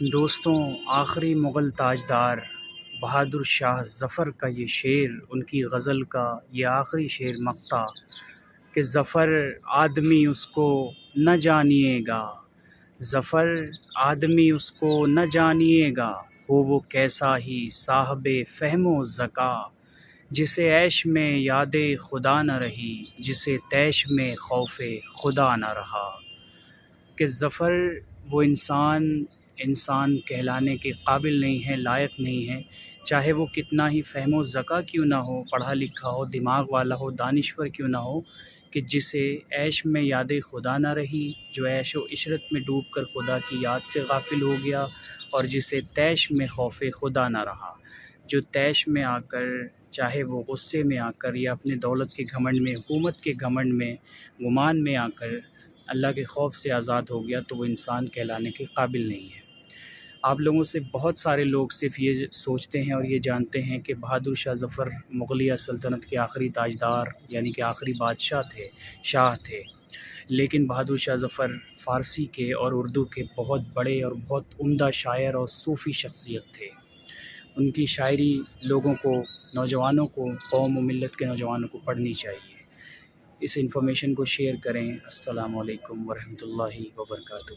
دوستوں، آخری مغل تاجدار بہادر شاہ ظفر کا یہ شعر، ان کی غزل کا یہ آخری شعر مقطع کہ ظفر آدمی اس کو نہ جانیے گا، ظفر آدمی اس کو نہ جانیے گا، ہو وہ کیسا ہی صاحب فہم و ذکا، جسے عیش میں یاد خدا نہ رہی، جسے طیش میں خوف خدا نہ رہا۔ کہ ظفر وہ انسان کہلانے کے قابل نہیں ہے، لائق نہیں ہے، چاہے وہ کتنا ہی فہم و ذکا کیوں نہ ہو، پڑھا لکھا ہو، دماغ والا ہو، دانشور کیوں نہ ہو، کہ جسے عیش میں یاد خدا نہ رہی، جو عیش و عشرت میں ڈوب کر خدا کی یاد سے غافل ہو گیا، اور جسے طیش میں خوف خدا نہ رہا، جو طیش میں آ کر، چاہے وہ غصے میں آ کر یا اپنے دولت کے گھمنڈ میں، حکومت کے گھمنڈ میں، گمان میں آ کر اللہ کے خوف سے آزاد ہو گیا، تو وہ انسان کہلانے کے قابل نہیں ہے۔ آپ لوگوں سے بہت سارے لوگ صرف یہ سوچتے ہیں اور یہ جانتے ہیں کہ بہادر شاہ ظفر مغلیہ سلطنت کے آخری تاجدار یعنی کہ آخری بادشاہ تھے، شاہ تھے، لیکن بہادر شاہ ظفر فارسی کے اور اردو کے بہت بڑے اور بہت عمدہ شاعر اور صوفی شخصیت تھے۔ ان کی شاعری لوگوں کو، نوجوانوں کو، قوم و ملت کے نوجوانوں کو پڑھنی چاہیے۔ اس انفارمیشن کو شیئر کریں۔ السلام علیکم ورحمۃ اللہ وبرکاتہ۔